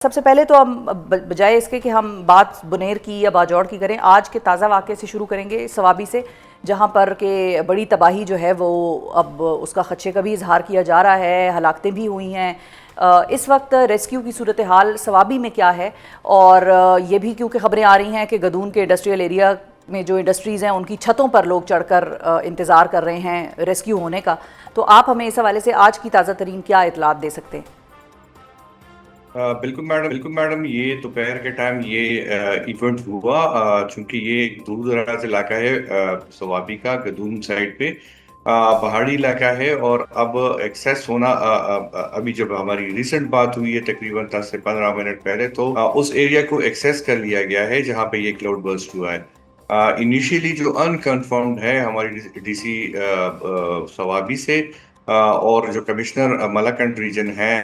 سب سے پہلے تو ہم بجائے اس کے کہ ہم بات بنیر کی یا باجوڑ کی کریں، آج کے تازہ واقعے سے شروع کریں گے، ثوابی سے، جہاں پر کہ بڑی تباہی جو ہے وہ اب اس کا خدشے کا بھی اظہار کیا جا رہا ہے، ہلاکتیں بھی ہوئی ہیں۔ اس وقت ریسکیو کی صورتحال ثوابی میں کیا ہے، اور یہ بھی کیونکہ خبریں آ رہی ہیں کہ گدون کے انڈسٹریل ایریا میں جو انڈسٹریز ہیں ان کی چھتوں پر لوگ چڑھ کر انتظار کر رہے ہیں ریسکیو ہونے کا، تو آپ ہمیں اس حوالے سے آج کی تازہ ترین کیا اطلاعات دے سکتے ہیں؟ بالکل میڈم، یہ دوپہر کے ٹائم یہ ایونٹ ہوا، چونکہ یہ ایک دور دراز علاقہ ہے ثوابی کا، گدوم سائڈ پہ پہاڑی علاقہ ہے، اور اب ایکسیس ہونا ابھی جب ہماری ریسنٹ بات ہوئی ہے تقریباً 10 سے 15 منٹ پہلے، تو اس ایریا کو ایکسیس کر لیا گیا ہے جہاں پہ یہ کلاؤڈ برسٹ ہوا ہے۔ انیشیلی جو انکنفرمڈ ہے ہماری ڈی سی ثوابی سے، اور جو کمشنر ملاکنڈ ریجن ہے،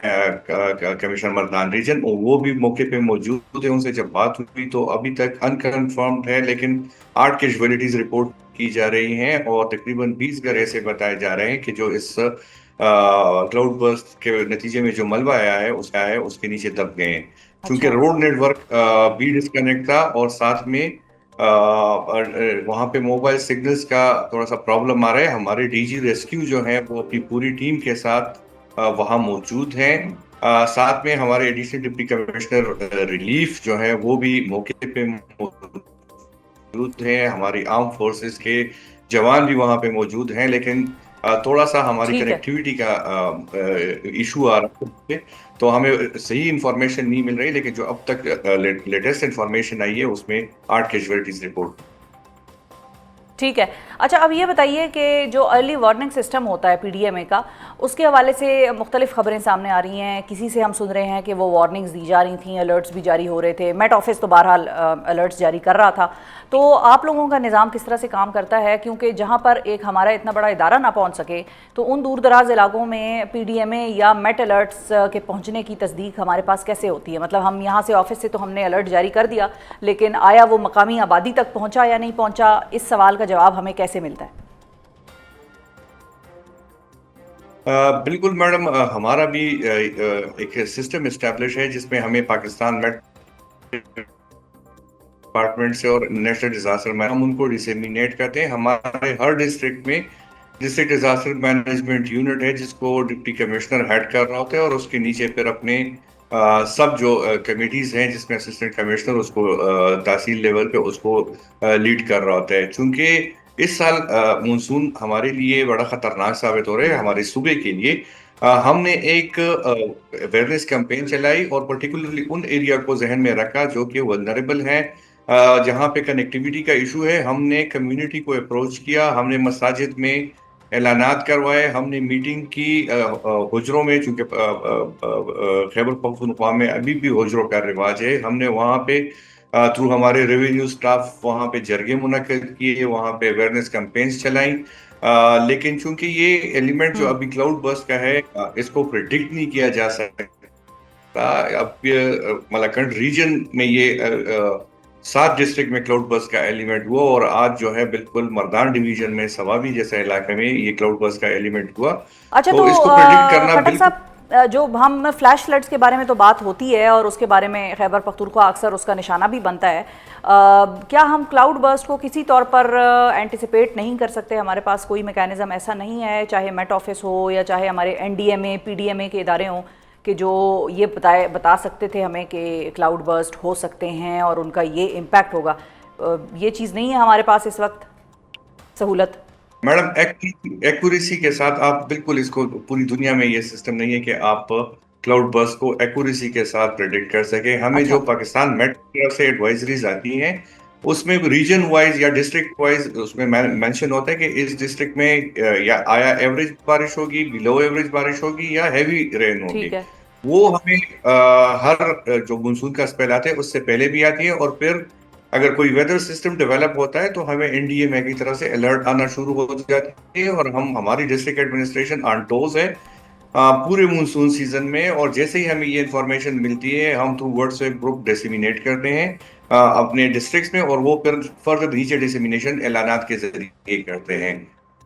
کمشنر مردان ریجن، وہ بھی موقع پہ موجود ہیں۔ ان سے جب بات ہوئی تو ابھی تک انکنفرمڈ ہے، لیکن 8 کیجویلٹیز رپورٹ کی جا رہی ہیں، اور تقریباً 20 گھر ایسے بتائے جا رہے ہیں کہ جو اس کلاؤڈ برسٹ کے نتیجے میں جو ملبہ آیا ہے اس کے نیچے دب گئے ہیں، چونکہ اچھا، روڈ نیٹ ورک بھی ڈسکنیکٹ تھا، اور ساتھ میں وہاں پہ موبائل سگنلز کا تھوڑا سا پرابلم آ رہا ہے۔ ہمارے ڈی جی ریسکیو جو ہے وہ اپنی پوری ٹیم کے ساتھ وہاں موجود ہیں۔ ساتھ میں ہمارے ایڈیشنل ڈپٹی کمشنر ریلیف جو ہے وہ بھی موقع پہ موجود ہیں، ہماری آرم فورسز کے جوان بھی وہاں پہ موجود ہیں، لیکن تھوڑا سا ہماری ٹھیک ہے۔ کنیکٹیوٹی کا ایشو آ رہا ہے، تو ہمیں صحیح انفارمیشن نہیں مل رہی، لیکن جو اب تک لیٹسٹ انفارمیشن آئی ہے اس میں 8 کیجویلٹیز رپورٹ۔ ٹھیک ہے۔ اچھا، اب یہ بتائیے کہ جو ارلی وارننگ سسٹم ہوتا ہے پی ڈی ایم اے کا، اس کے حوالے سے مختلف خبریں سامنے آ رہی ہیں، کسی سے ہم سن رہے ہیں کہ وہ وارننگز دی جا رہی تھیں، الرٹس بھی جاری ہو رہے تھے، میٹ آفس تو بہرحال الرٹس جاری کر رہا تھا، تو آپ لوگوں کا نظام کس طرح سے کام کرتا ہے؟ کیونکہ جہاں پر ایک ہمارا اتنا بڑا ادارہ نہ پہنچ سکے تو ان دور دراز علاقوں میں پی ڈی ایم اے یا میٹ الرٹس کے پہنچنے کی تصدیق ہمارے پاس کیسے ہوتی ہے؟ مطلب ہم یہاں سے آفس سے تو ہم نے الرٹ جاری کر دیا، لیکن آیا وہ مقامی آبادی تک پہنچا یا نہیں پہنچا؟ اس سوال کا جواب ہمیں کیسے ملتا ہے؟ بالکل میڈم، ہمارا بھی ایک سسٹم اسٹیبلش ہے جس میں ہمیں پاکستان میٹ ڈپارٹمنٹ سے اور نیشنل ڈیزاسٹر میں ہم ان کو ڈسیمینیٹ کرتے ہیں۔ ہمارے ہر ڈسٹرکٹ میں ڈسٹرکٹ ڈیزاسٹر مینجمنٹ یونٹ ہے جس کو ڈپٹی کمشنر ہیڈ کر رہا ہوتا ہے، اور اس کے نیچے پھر اپنے سب جو کمیٹیز ہیں جس میں اسسٹنٹ کمشنر اس کو تحصیل لیول پہ اس کو لیڈ کر رہا ہوتا ہے۔ چونکہ اس سال مونسون ہمارے لیے بڑا خطرناک ثابت ہو رہا ہے ہمارے صوبے کے لیے، ہم نے ایک اویئرنیس کیمپین چلائی، اور پرٹیکولرلی ان ایریا کو ذہن میں رکھا جو کہ ولنریبل ہیں، جہاں پہ کنیکٹیوٹی کا ایشو ہے۔ ہم نے کمیونٹی کو اپروچ کیا، ہم نے مساجد میں اعلانات کروائے، ہم نے میٹنگ کی حجروں میں، چونکہ خیبر پختونخوا میں ابھی بھی حجروں کا رواج ہے، ہم نے وہاں پہ تھرو ہمارے ریونیو سٹاف وہاں پہ جرگے منعقد کیے، وہاں پہ اویئرنیس کیمپینز چلائیں، لیکن چونکہ یہ ایلیمنٹ جو ابھی کلاؤڈ برسٹ کا ہے اس کو پریڈکٹ نہیں کیا جا سکتا۔ اب ملاکنڈ ریجن میں یہ 7 ڈسٹرکٹ میں کلاؤڈ برسٹ کا ایلیمنٹ ہوا، اور آج جو ہے بالکل مردان ڈویژن میں ثوابی جیسے علاقے میں یہ کلاؤڈ برسٹ کا ایلیمنٹ ہوا، اچھا، تو تو اس کو پریڈکٹ کرنا خٹک بالکل۔ صاحب، جو ہم فلیش فلڈز کے بارے میں تو بات ہوتی ہے اور اس کے بارے میں خیبر پختونخوا اکثر اس کا نشانہ بھی بنتا ہے، کیا ہم کلاؤڈ برسٹ کو کسی طور پر اینٹیسپیٹ نہیں کر سکتے؟ ہمارے پاس کوئی میکینزم ایسا نہیں ہے، چاہے میٹ آفس ہو یا چاہے ہمارے این ڈی ایم اے پی ڈی ایم اے کے ادارے ہوں، کہ جو یہ بتا سکتے تھے ہمیں کہ کلاؤڈ برسٹ ہو سکتے ہیں اور ان کا یہ امپیکٹ ہوگا؟ یہ چیز نہیں ہے ہمارے پاس اس وقت سہولت؟ میڈم، ایکوریسی کے ساتھ آپ بالکل اس کو، پوری دنیا میں یہ سسٹم نہیں ہے کہ آپ کلاؤڈ برسٹ کو ایکوریسی کے ساتھ پریڈکٹ کر سکیں۔ ہمیں اچھا، جو پاکستان میٹ کی طرف سے ایڈوائزریز آتی ہیں اس میں ریجن وائز یا ڈسٹرکٹ وائز اس میں مینشن ہوتا ہے کہ اس ڈسٹرکٹ میں یا آیا ایوریج بارش ہوگی، بلو ایوریج بارش ہوگی، یا ہیوی رین ہوگی۔ ٹھیک ہے۔ وہ ہمیں ہر جو مونسون کا اسپیل آتا ہے اس سے پہلے بھی آتی ہے، اور پھر اگر کوئی ویدر سسٹم ڈیولپ ہوتا ہے تو ہمیں این ڈی ایم اے کی طرف سے الرٹ آنا شروع ہو جاتی ہے، اور ہماری ڈسٹرکٹ ایڈمنسٹریشن آن ٹوز ہے پورے مونسون سیزن میں، اور جیسے ہی ہمیں یہ انفارمیشن ملتی ہے ہم تھرو واٹس ایپ گروپ ڈیسیمینیٹ کرتے ہیں اپنے ڈسٹرکٹس میں، اور وہ پھر فردر نیچے ڈیسیمینیشن اعلانات کے ذریعے کرتے ہیں۔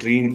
3